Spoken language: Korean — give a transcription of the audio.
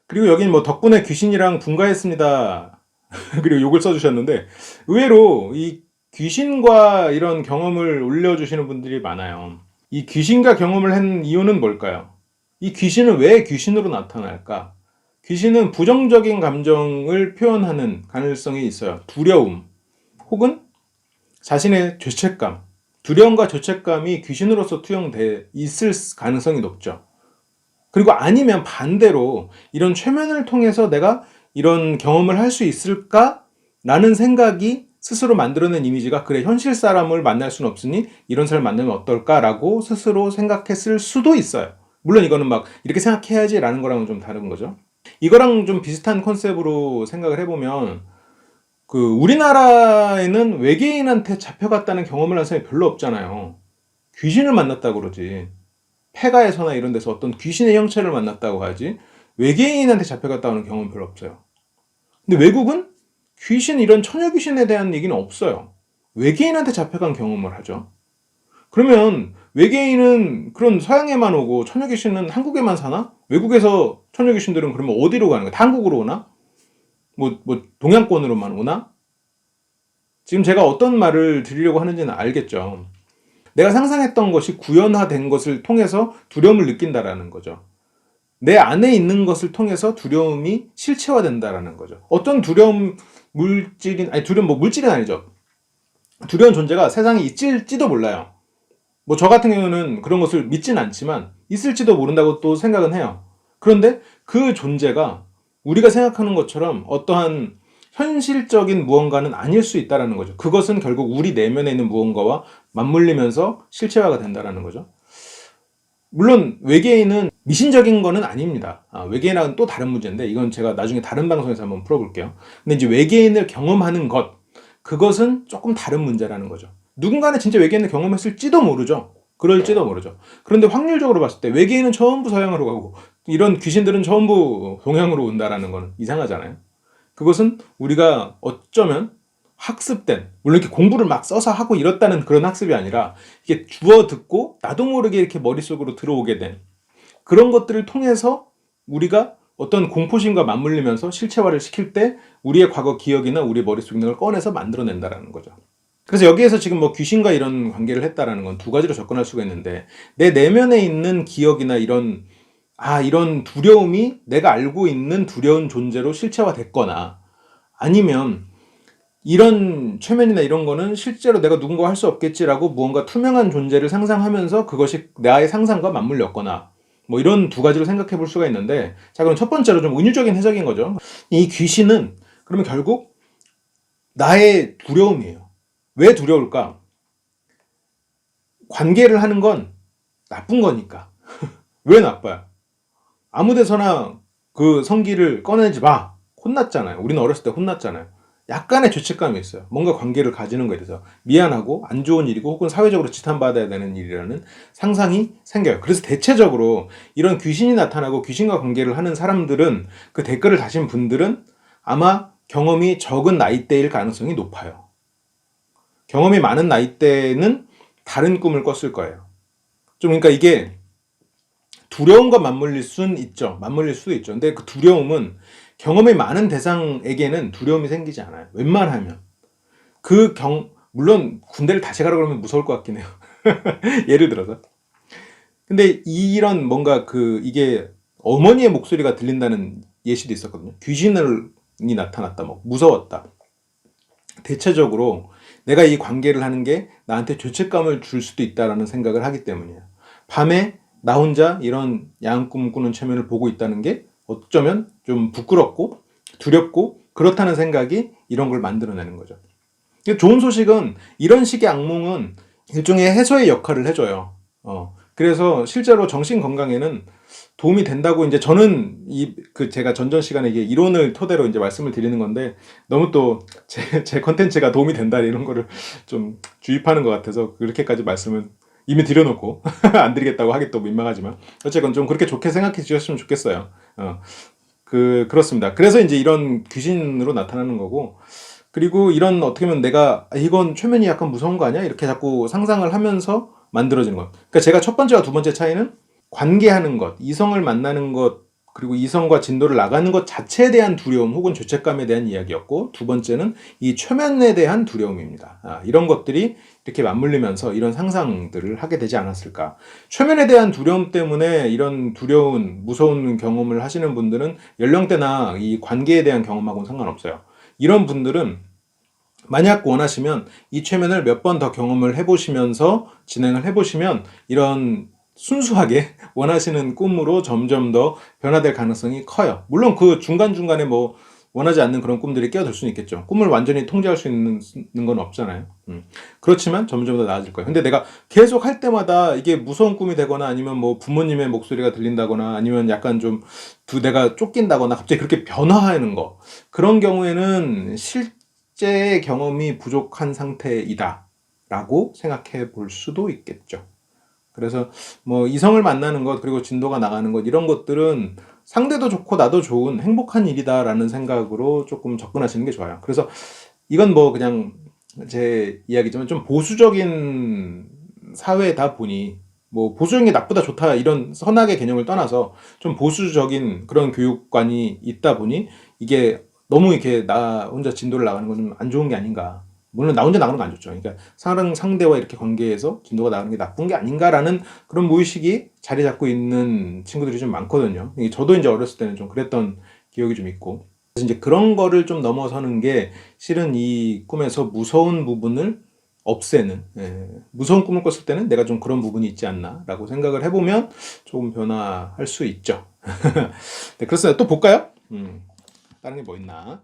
그리고 여긴 뭐 덕분에 귀신이랑 분가했습니다. 그리고 욕을 써주셨는데 의외로 이 귀신과 이런 경험을 올려주시는 분들이 많아요. 이 귀신과 경험을 한 이유는 뭘까요? 이 귀신은 왜 귀신으로 나타날까? 귀신은 부정적인 감정을 표현하는 가능성이 있어요. 두려움 혹은 자신의 죄책감. 두려움과 죄책감이 귀신으로서 투영돼 있을 가능성이 높죠. 그리고 아니면 반대로 이런 최면을 통해서 내가 이런 경험을 할 수 있을까? 라는 생각이 스스로 만들어낸 이미지가 그래 현실 사람을 만날 수는 없으니 이런 사람 만나면 어떨까라고 스스로 생각했을 수도 있어요. 물론 이거는 막 이렇게 생각해야지 라는 거랑은 좀 다른 거죠. 이거랑 좀 비슷한 컨셉으로 생각을 해보면 그 우리나라에는 외계인한테 잡혀갔다는 경험을 한 사람이 별로 없잖아요. 귀신을 만났다고 그러지. 폐가에서나 이런 데서 어떤 귀신의 형체를 만났다고 하지 외계인한테 잡혀갔다 오는 경험은 별로 없어요. 근데 외국은 귀신 이런 처녀 귀신에 대한 얘기는 없어요. 외계인한테 잡혀간 경험을 하죠. 그러면 외계인은 그런 서양에만 오고 처녀 귀신은 한국에만 사나? 외국에서 처녀 귀신들은 그러면 어디로 가는 거야? 한국으로 오나? 뭐 동양권으로만 오나? 지금 제가 어떤 말을 드리려고 하는지는 알겠죠. 내가 상상했던 것이 구현화된 것을 통해서 두려움을 느낀다라는 거죠. 내 안에 있는 것을 통해서 두려움이 실체화된다라는 거죠. 어떤 두려움 물질인 아니 두려움 뭐 물질은 아니죠. 두려운 존재가 세상에 있을지도 몰라요. 뭐 저 같은 경우는 그런 것을 믿진 않지만 있을지도 모른다고 또 생각은 해요. 그런데 그 존재가 우리가 생각하는 것처럼 어떠한 현실적인 무언가는 아닐 수 있다는 거죠. 그것은 결국 우리 내면에 있는 무언가와 맞물리면서 실체화가 된다는 거죠. 물론 외계인은 미신적인 거는 아닙니다. 외계인하고는 또 다른 문제인데 이건 제가 나중에 다른 방송에서 한번 풀어볼게요. 근데 이제 외계인을 경험하는 것, 그것은 조금 다른 문제라는 거죠. 누군가는 진짜 외계인을 경험했을지도 모르죠. 그럴지도 모르죠. 그런데 확률적으로 봤을 때 외계인은 전부 서양으로 가고 이런 귀신들은 전부 동양으로 온다라는 거는 이상하잖아요. 그것은 우리가 어쩌면 학습된, 물론 이렇게 공부를 막 써서 하고 이렇다는 그런 학습이 아니라 이게 주워 듣고 나도 모르게 이렇게 머릿속으로 들어오게 된 그런 것들을 통해서 우리가 어떤 공포심과 맞물리면서 실체화를 시킬 때 우리의 과거 기억이나 우리 머릿속에 있는 걸 꺼내서 만들어낸다라는 거죠. 그래서 여기에서 지금 뭐 귀신과 이런 관계를 했다라는 건 두 가지로 접근할 수가 있는데 내 내면에 있는 기억이나 이런 두려움이 내가 알고 있는 두려운 존재로 실체화됐거나 아니면 이런 최면이나 이런 거는 실제로 내가 누군가 할 수 없겠지라고 무언가 투명한 존재를 상상하면서 그것이 나의 상상과 맞물렸거나 뭐 이런 두 가지로 생각해 볼 수가 있는데 자 그럼 첫 번째로 좀 은유적인 해석인 거죠. 이 귀신은 그러면 결국 나의 두려움이에요. 왜 두려울까? 관계를 하는 건 나쁜 거니까. 왜 나빠요? 아무 데서나 그 성기를 꺼내지 마. 혼났잖아요. 우리는 어렸을 때 혼났잖아요. 약간의 죄책감이 있어요. 뭔가 관계를 가지는 거에 대해서 미안하고 안 좋은 일이고 혹은 사회적으로 지탄받아야 되는 일이라는 상상이 생겨요. 그래서 대체적으로 이런 귀신이 나타나고 귀신과 관계를 하는 사람들은 그 댓글을 다신 분들은 아마 경험이 적은 나이대일 가능성이 높아요. 경험이 많은 나이대는 다른 꿈을 꿨을 거예요. 좀 그러니까 이게 두려움과 맞물릴 수는 있죠. 맞물릴 수도 있죠. 근데 그 두려움은 경험이 많은 대상에게는 두려움이 생기지 않아요. 웬만하면. 물론 군대를 다시 가라 그러면 무서울 것 같긴 해요. 예를 들어서. 근데 이런 뭔가 이게 어머니의 목소리가 들린다는 예시도 있었거든요. 귀신이 나타났다. 뭐 무서웠다. 대체적으로 내가 이 관계를 하는 게 나한테 죄책감을 줄 수도 있다라는 생각을 하기 때문이에요. 밤에 나 혼자 이런 야한 꿈 꾸는 체면을 보고 있다는 게 어쩌면 좀 부끄럽고 두렵고 그렇다는 생각이 이런 걸 만들어내는 거죠. 좋은 소식은 이런 식의 악몽은 일종의 해소의 역할을 해줘요. 그래서 실제로 정신 건강에는 도움이 된다고 이제 저는 제가 전전 시간에 이게 이론을 토대로 이제 말씀을 드리는 건데 너무 또 제 컨텐츠가 도움이 된다 이런 거를 좀 주입하는 것 같아서 그렇게까지 말씀을 이미 드려놓고 안 드리겠다고 하기 또 민망하지만 어쨌건 좀 그렇게 좋게 생각해 주셨으면 좋겠어요. 그렇습니다. 그래서 이제 이런 귀신으로 나타나는 거고 그리고 이런 어떻게 보면 내가 이건 최면이 약간 무서운 거 아니야? 이렇게 자꾸 상상을 하면서 만들어지는 것. 그러니까 제가 첫 번째와 두 번째 차이는 관계하는 것, 이성을 만나는 것 그리고 이성과 진도를 나가는 것 자체에 대한 두려움 혹은 죄책감에 대한 이야기였고, 두 번째는 이 최면에 대한 두려움입니다. 이런 것들이 이렇게 맞물리면서 이런 상상들을 하게 되지 않았을까. 최면에 대한 두려움 때문에 이런 두려운, 무서운 경험을 하시는 분들은 연령대나 이 관계에 대한 경험하고는 상관없어요. 이런 분들은 만약 원하시면 이 최면을 몇 번 더 경험을 해보시면서 진행을 해보시면 이런 순수하게 원하시는 꿈으로 점점 더 변화될 가능성이 커요. 물론 그 중간중간에 뭐 원하지 않는 그런 꿈들이 끼어들 수는 있겠죠. 꿈을 완전히 통제할 수 있는 건 없잖아요. 그렇지만 점점 더 나아질 거예요. 근데 내가 계속 할 때마다 이게 무서운 꿈이 되거나 아니면 뭐 부모님의 목소리가 들린다거나 아니면 약간 좀 내가 쫓긴다거나 갑자기 그렇게 변화하는 거, 그런 경우에는 실제의 경험이 부족한 상태이다 라고 생각해 볼 수도 있겠죠. 그래서 뭐 이성을 만나는 것, 그리고 진도가 나가는 것, 이런 것들은 상대도 좋고 나도 좋은 행복한 일이다라는 생각으로 조금 접근하시는 게 좋아요. 그래서 이건 뭐 그냥 제 이야기지만 좀 보수적인 사회다 보니, 뭐 보수적인 게 나쁘다 좋다 이런 선악의 개념을 떠나서 좀 보수적인 그런 교육관이 있다 보니 이게 너무 이렇게 나 혼자 진도를 나가는 건 좀 안 좋은 게 아닌가. 물론 나 혼자 나가는 건 안 좋죠. 그러니까 상대와 이렇게 관계에서 진도가 나가는 게 나쁜 게 아닌가라는 그런 무의식이 자리 잡고 있는 친구들이 좀 많거든요. 저도 이제 어렸을 때는 좀 그랬던 기억이 좀 있고. 그래서 이제 그런 거를 좀 넘어서는 게 실은 이 꿈에서 무서운 부분을 없애는, 무서운 꿈을 꿨을 때는 내가 좀 그런 부분이 있지 않나라고 생각을 해보면 조금 변화할 수 있죠. 네, 그렇습니다. 또 볼까요? 다른 게 뭐 있나?